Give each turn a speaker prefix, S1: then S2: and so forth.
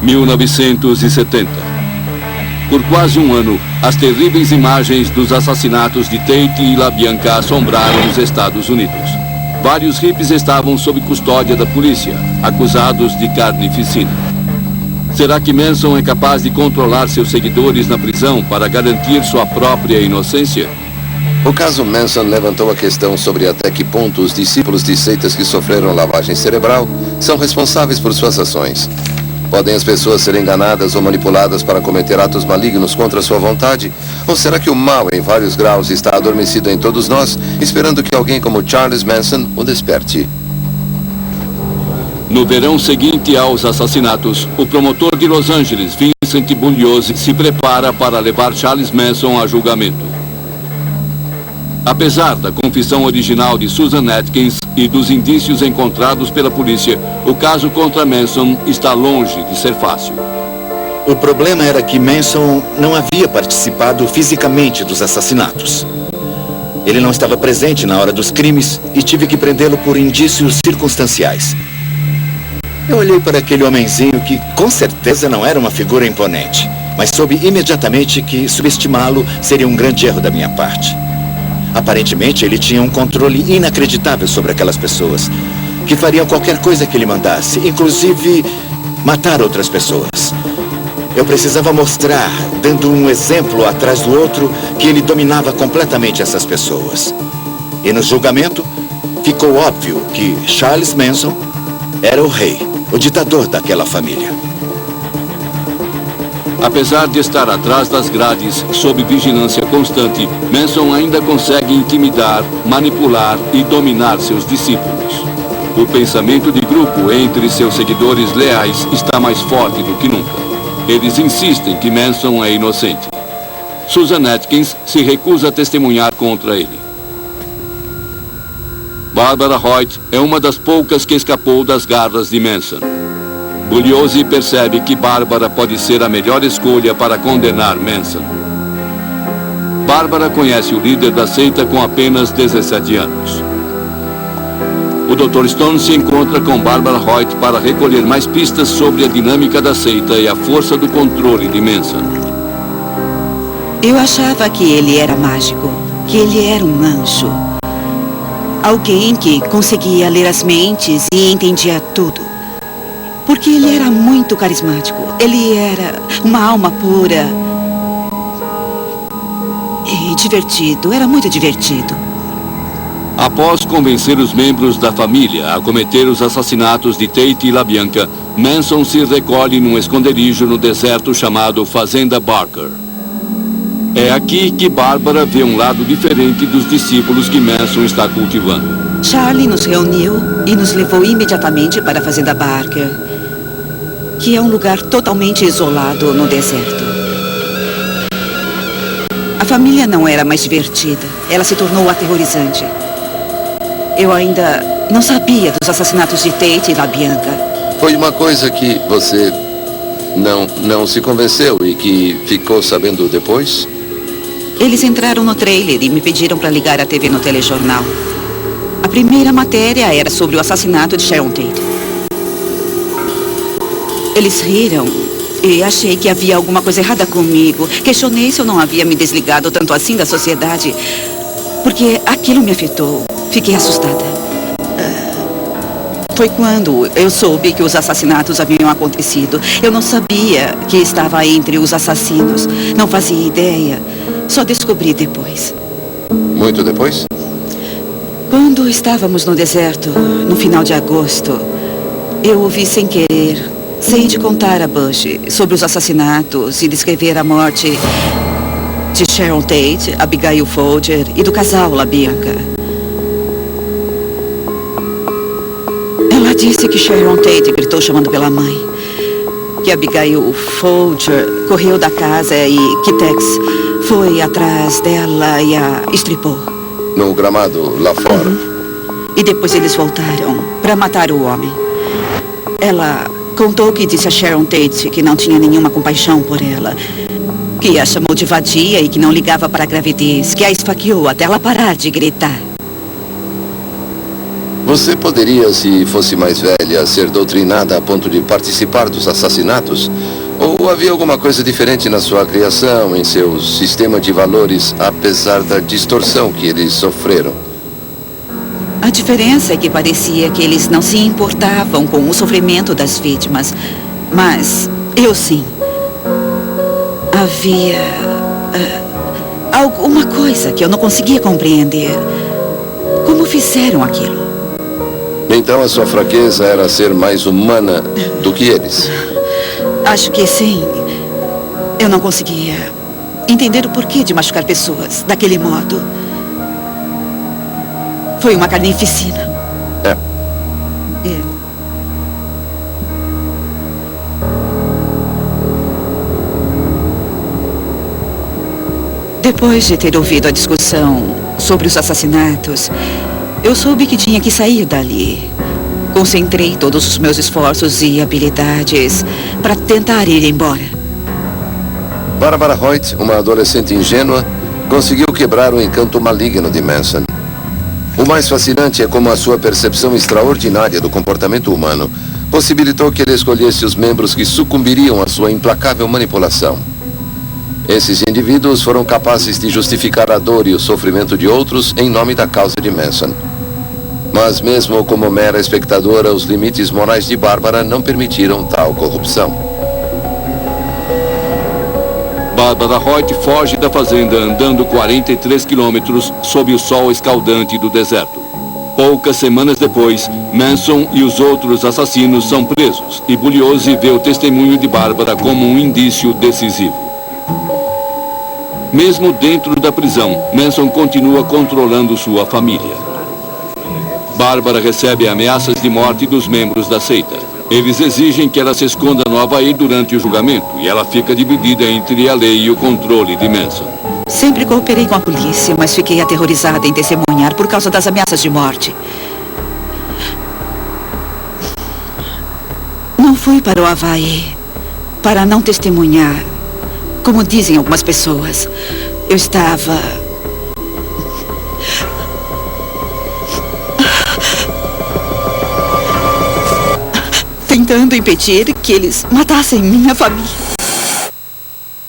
S1: 1970. Por quase um ano, as terríveis imagens dos assassinatos de Tate e LaBianca assombraram os Estados Unidos. Vários hippies estavam sob custódia da polícia, acusados de carnificina. Será que Manson é capaz de controlar seus seguidores na prisão para garantir sua própria inocência?
S2: O caso Manson levantou a questão sobre até que ponto os discípulos de seitas que sofreram lavagem cerebral são responsáveis por suas ações. Podem as pessoas ser enganadas ou manipuladas para cometer atos malignos contra sua vontade? Ou será que o mal, em vários graus, está adormecido em todos nós, esperando que alguém como Charles Manson o desperte?
S1: No verão seguinte aos assassinatos, o promotor de Los Angeles, Vincent Bugliosi, se prepara para levar Charles Manson a julgamento. Apesar da confissão original de Susan Atkins e dos indícios encontrados pela polícia, o caso contra Manson está longe de ser fácil.
S3: O problema era que Manson não havia participado fisicamente dos assassinatos. Ele não estava presente na hora dos crimes e tive que prendê-lo por indícios circunstanciais. Eu olhei para aquele homenzinho que com certeza não era uma figura imponente, mas soube imediatamente que subestimá-lo seria um grande erro da minha parte. Aparentemente, ele tinha um controle inacreditável sobre aquelas pessoas, que fariam qualquer coisa que ele mandasse, inclusive matar outras pessoas. Eu precisava mostrar, dando um exemplo atrás do outro, que ele dominava completamente essas pessoas. E no julgamento, ficou óbvio que Charles Manson era o rei, o ditador daquela família.
S1: Apesar de estar atrás das grades, sob vigilância constante, Manson ainda consegue intimidar, manipular e dominar seus discípulos. O pensamento de grupo entre seus seguidores leais está mais forte do que nunca. Eles insistem que Manson é inocente. Susan Atkins se recusa a testemunhar contra ele. Barbara Hoyt é uma das poucas que escapou das garras de Manson. Bugliosi percebe que Bárbara pode ser a melhor escolha para condenar Manson. Bárbara conhece o líder da seita com apenas 17 anos. O Dr. Stone se encontra com Barbara Hoyt para recolher mais pistas sobre a dinâmica da seita e a força do controle de Manson.
S4: Eu achava que ele era mágico, que ele era um anjo. Alguém que conseguia ler as mentes e entendia tudo. Porque ele era muito carismático. Ele era uma alma pura. E divertido. Era muito divertido.
S1: Após convencer os membros da família a cometer os assassinatos de Tate e LaBianca, Manson se recolhe num esconderijo no deserto chamado Fazenda Barker. É aqui que Bárbara vê um lado diferente dos discípulos que Manson está cultivando.
S4: Charlie nos reuniu e nos levou imediatamente para a Fazenda Barker, que é um lugar totalmente isolado no deserto. A família não era mais divertida. Ela se tornou aterrorizante. Eu ainda não sabia dos assassinatos de Tate e LaBianca.
S2: Foi uma coisa que você não se convenceu e que ficou sabendo depois?
S4: Eles entraram no trailer e me pediram para ligar a TV no telejornal. A primeira matéria era sobre o assassinato de Sharon Tate. Eles riram e achei que havia alguma coisa errada comigo. Questionei se eu não havia me desligado tanto assim da sociedade, porque aquilo me afetou. Fiquei assustada. Foi quando eu soube que os assassinatos haviam acontecido. Eu não sabia que estava entre os assassinos. Não fazia ideia. Só descobri depois.
S2: Muito depois?
S4: Quando estávamos no deserto, no final de agosto, eu ouvi sem querer, sem de contar a Bush, sobre os assassinatos e descrever a morte de Sharon Tate, Abigail Folger e do casal LaBianca. Ela disse que Sharon Tate gritou chamando pela mãe, que Abigail Folger correu da casa e que Tex foi atrás dela e a estripou.
S2: No gramado lá fora.
S4: E depois eles voltaram para matar o homem. Ela contou que disse a Sharon Tate que não tinha nenhuma compaixão por ela, que a chamou de vadia e que não ligava para a gravidez, que a esfaqueou até ela parar de gritar.
S2: Você poderia, se fosse mais velha, ser doutrinada a ponto de participar dos assassinatos? Ou havia alguma coisa diferente na sua criação, em seu sistema de valores, apesar da distorção que eles sofreram?
S4: A diferença é que parecia que eles não se importavam com o sofrimento das vítimas. Mas eu sim. Havia alguma coisa que eu não conseguia compreender. Como fizeram aquilo?
S2: Então a sua fraqueza era ser mais humana do que eles?
S4: Acho que sim. Eu não conseguia entender o porquê de machucar pessoas daquele modo. Foi uma carnificina.
S2: É.
S4: Depois de ter ouvido a discussão sobre os assassinatos, eu soube que tinha que sair dali. Concentrei todos os meus esforços e habilidades para tentar ir embora.
S2: Barbara Hoyt, uma adolescente ingênua, conseguiu quebrar o encanto maligno de Manson. O mais fascinante é como a sua percepção extraordinária do comportamento humano possibilitou que ele escolhesse os membros que sucumbiriam à sua implacável manipulação. Esses indivíduos foram capazes de justificar a dor e o sofrimento de outros em nome da causa de Manson. Mas mesmo como mera espectadora, os limites morais de Bárbara não permitiram tal corrupção.
S1: Barbara Hoyt foge da fazenda andando 43 quilômetros sob o sol escaldante do deserto. Poucas semanas depois, Manson e os outros assassinos são presos e Bugliosi vê o testemunho de Bárbara como um indício decisivo. Mesmo dentro da prisão, Manson continua controlando sua família. Bárbara recebe ameaças de morte dos membros da seita. Eles exigem que ela se esconda no Havaí durante o julgamento e ela fica dividida entre a lei e o controle de Manson.
S4: Sempre cooperei com a polícia, mas fiquei aterrorizada em testemunhar por causa das ameaças de morte. Não fui para o Havaí para não testemunhar, como dizem algumas pessoas. Eu estava tentando impedir que eles matassem minha família.